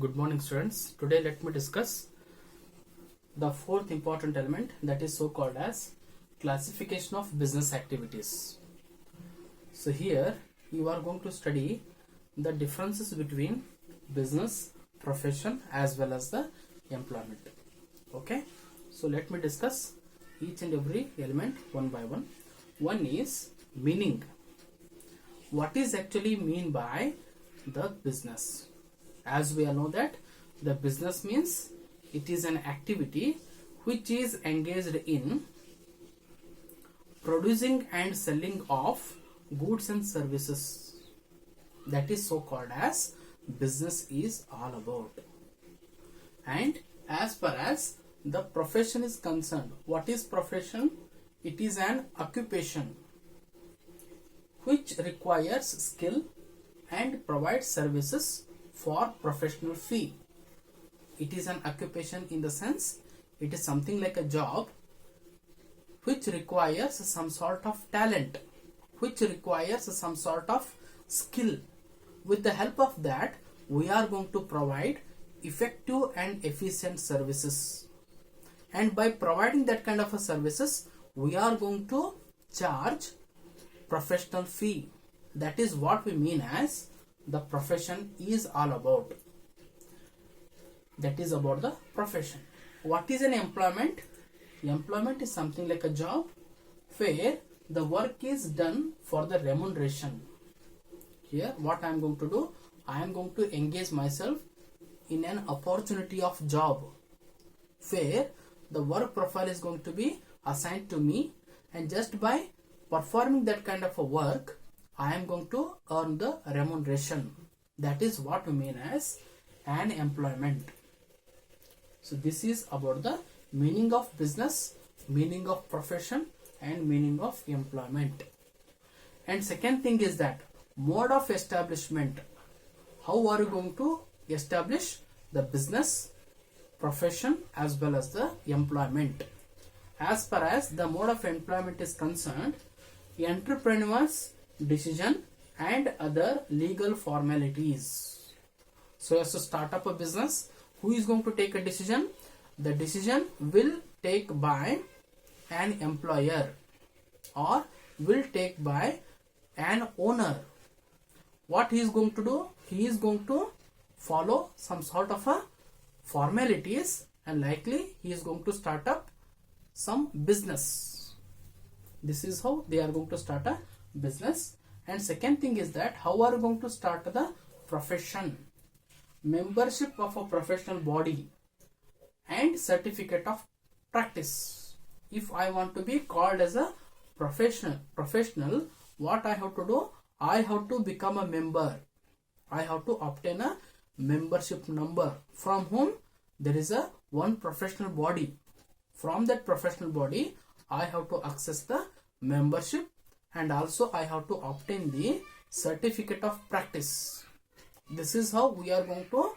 Good morning, students. Today let me discuss the fourth important element, that is so called as classification of business activities. So here you are going to study the differences between business, profession as well as the employment. Okay, so let me discuss each and every element one by one. One is meaning. What is actually mean by the business? As we all know that the business means it is an activity which is engaged in producing and selling of goods and services. That is so called as business is all about. And as far as the profession is concerned, what is profession? It is an occupation which requires skill and provides services for professional fee. It is an occupation in the sense it is something like a job which requires some sort of talent, which requires some sort of skill. With the help of that, we are going to provide effective and efficient services. And by providing that kind of a services, we are going to charge professional fee. That is what we mean as the profession is all about. That is about the profession. What is an employment? Employment is something like a job where the work is done for the remuneration. Here what I am going to do, I am going to engage myself in an opportunity of job where the work profile is going to be assigned to me, and just by performing that kind of a work I am going to earn the remuneration. That is what we mean as an employment. So this is about the meaning of business, meaning of profession and meaning of employment. And second thing is that mode of establishment. How are you going to establish the business, profession as well as the employment? As far as the mode of employment is concerned, entrepreneur's decision and other legal formalities. So as to start up a business, who is going to take a decision? The decision will take by an employer or will take by an owner. What he is going to do? He is going to follow some sort of a formalities and likely he is going to start up some business. This is how they are going to start a business. And second thing is that how are you going to start the profession? Membership of a professional body and certificate of practice. If I want to be called as a professional, what I have to do? I have to become a member. I have to obtain a membership number from whom there is a one professional body. From that professional body, I have to access the membership, and also I have to obtain the certificate of practice. This is how we are going to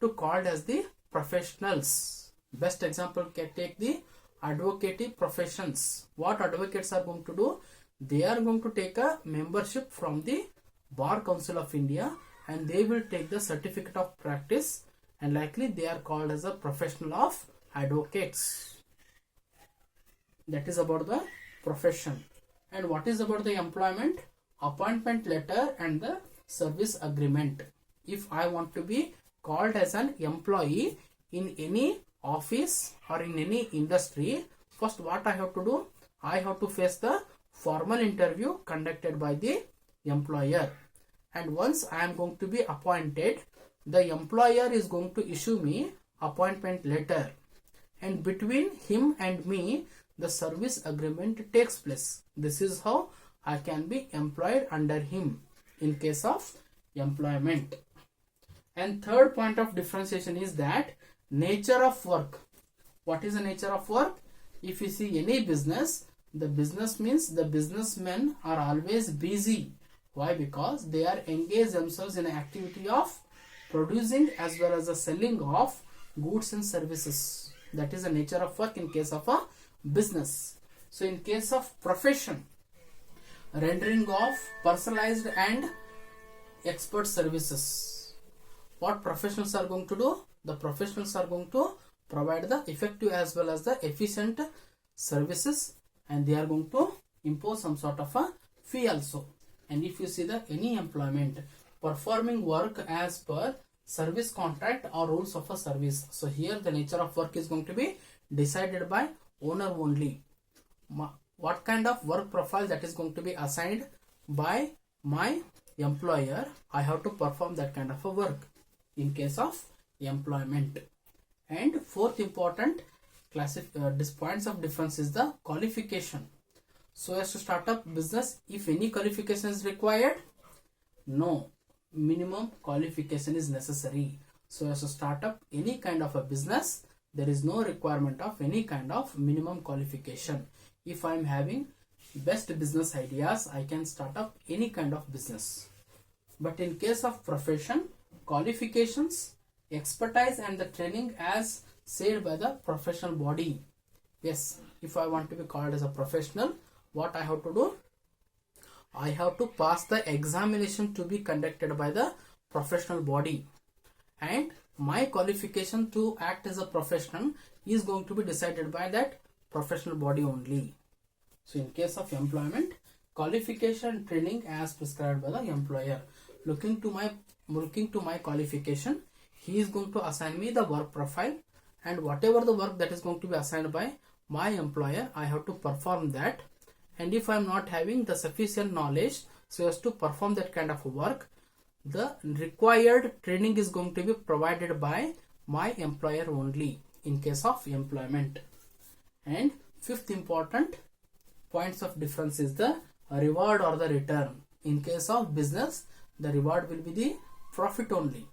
called as the professionals. Best example can take the advocacy professions. What advocates are going to do? They are going to take a membership from the Bar Council of India and they will take the certificate of practice, and likely they are called as a professional of advocates. That is about the profession. And what is about the employment? Appointment letter and the service agreement. If I want to be called as an employee in any office or in any industry, first what I have to do? I have to face the formal interview conducted by the employer. And once I am going to be appointed, the employer is going to issue me appointment letter. And between him and me, the service agreement takes place. This is how I can be employed under him in case of employment. And third point of differentiation is that nature of work. What is the nature of work? If you see any business, the business means the businessmen are always busy. Why? Because they are engaged themselves in an activity of producing as well as the selling of goods and services. That is the nature of work in case of a business. So in case of profession, rendering of personalized and expert services. what professionals are going to do? The professionals are going to provide the effective as well as the efficient services, and they are going to impose some sort of a fee also. And if you see the any employment performing work as per service contract or rules of a service, so here the nature of work is going to be decided by owner only. What kind of work profile that is going to be assigned by my employer, I have to perform that kind of a work in case of employment. And fourth important points of difference is the qualification. So as to start up business, if any qualification is required, no, minimum qualification is necessary. So as to start up any kind of a business, there is no requirement of any kind of minimum qualification. If I am having best business ideas, I can start up any kind of business. But in case of profession, qualifications, expertise and the training as said by the professional body. Yes, if I want to be called as a professional, what I have to do? I have to pass the examination to be conducted by the professional body, and my qualification to act as a professional is going to be decided by that professional body only. So in case of employment, qualification training as prescribed by the employer. Looking to my qualification, he is going to assign me the work profile, and whatever the work that is going to be assigned by my employer, I have to perform that. And if I am not having the sufficient knowledge so as to perform that kind of work, the required training is going to be provided by my employer only in case of employment. And fifth important points of difference is the reward or the return. In case of business, the reward will be the profit only.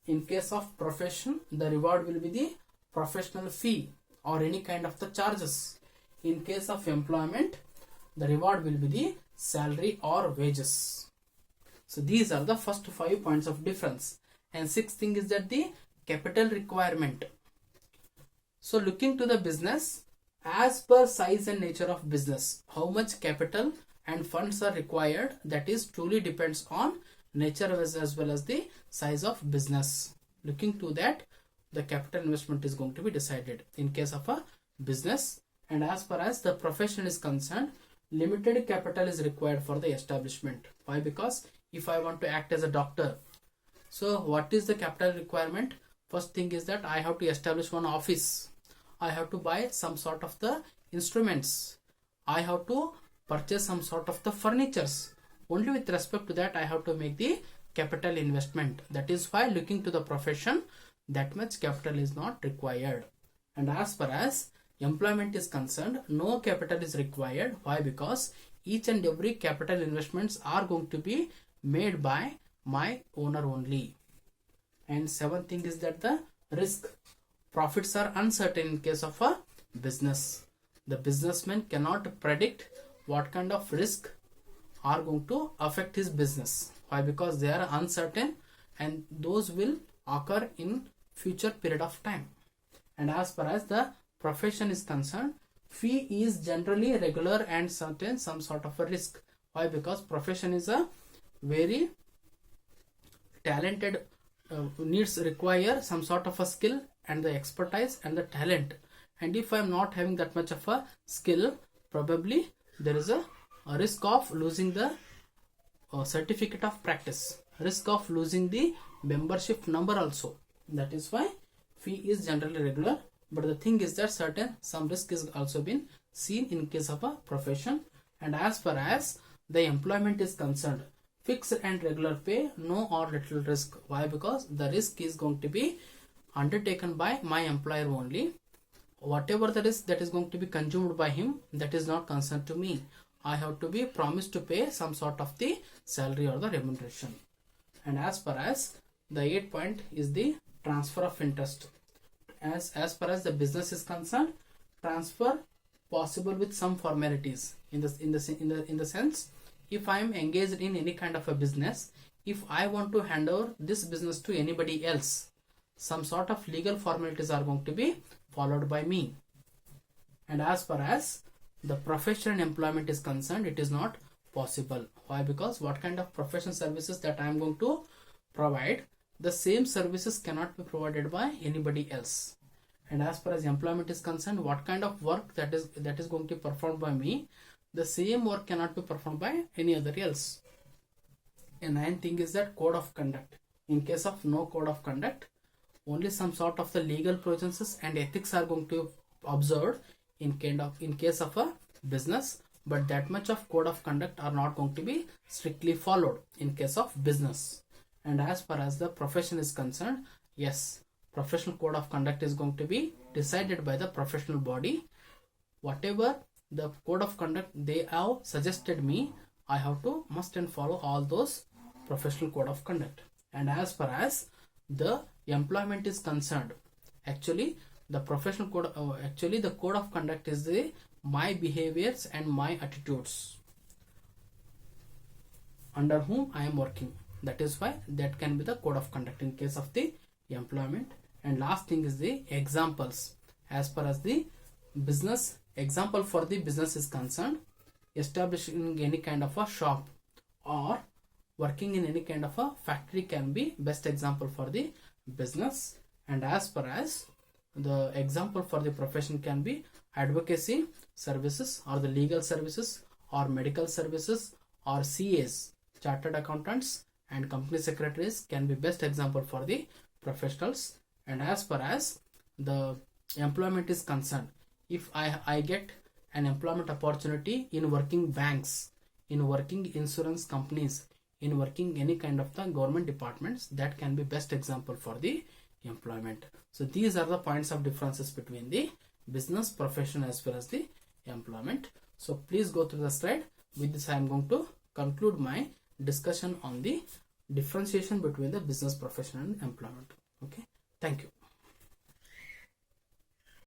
In case of profession, the reward will be the professional fee or any kind of the charges. In case of employment, the reward will be the salary or wages. So these are the first 5 points of difference. And sixth thing is that the capital requirement. So looking to the business, as per size and nature of business, how much capital and funds are required, that is truly depends on nature as well as the size of business. Looking to that, the capital investment is going to be decided in case of a business. And as far as the profession is concerned, limited capital is required for the establishment. Why? Because if I want to act as a doctor, so what is the capital requirement? First thing is that I have to establish one office. I have to buy some sort of the instruments. I have to purchase some sort of the furnitures. Only with respect to that I have to make the capital investment. That is why looking to the profession, that much capital is not required. And as far as employment is concerned, no capital is required. Why? Because each and every capital investments are going to be made by my owner only. And seventh thing is that the risk. Profits are uncertain in case of a business. The businessman cannot predict what kind of risk are going to affect his business. Why? Because they are uncertain and those will occur in future period of time. And as far as the profession is concerned, fee is generally regular and certain some sort of a risk. Why? Because profession is a very talented, require some sort of a skill and the expertise and the talent. And if I am not having that much of a skill, probably there is a risk of losing the certificate of practice, risk of losing the membership number also. That is why fee is generally regular. But the thing is that some risk is also been seen in case of a profession. And as far as the employment is concerned, fixed and regular pay, no or little risk. Why? Because the risk is going to be undertaken by my employer only. Whatever the risk that is going to be consumed by him, that is not concerned to me. I have to be promised to pay some sort of the salary or the remuneration. And as far as the 8th point is the transfer of interest. As far as the business is concerned, transfer possible with some formalities. In the sense, if I am engaged in any kind of a business, if I want to hand over this business to anybody else, some sort of legal formalities are going to be followed by me. And as far as the profession and employment is concerned, it is not possible. Why? Because what kind of professional services that I am going to provide, the same services cannot be provided by anybody else. And as far as employment is concerned, what kind of work that is going to be performed by me, the same work cannot be performed by any other else. And ninth thing is that code of conduct. In case of no code of conduct, only some sort of the legal processes and ethics are going to be observed in case of a business, but that much of code of conduct are not going to be strictly followed in case of business. And as far as the profession is concerned, yes, professional code of conduct is going to be decided by the professional body. Whatever the code of conduct they have suggested me, I have to must and follow all those professional code of conduct. And as far as the employment is concerned, actually the professional code the code of conduct is the my behaviors and my attitudes under whom I am working. That is why that can be the code of conduct in case of the employment. And last thing is the examples. As far as the business, example for the business is concerned, establishing any kind of a shop or working in any kind of a factory can be best example for the business. And as far as the example for the profession can be advocacy services or the legal services or medical services or CAs, chartered accountants and company secretaries can be best example for the professionals. And as far as the employment is concerned, if I get an employment opportunity in working banks, in working insurance companies, in working any kind of the government departments, that can be best example for the employment. So these are the points of differences between the business, profession as well as the employment. So please go through the slide. With this I am going to conclude my discussion on the differentiation between the business, profession and employment. Okay, thank you.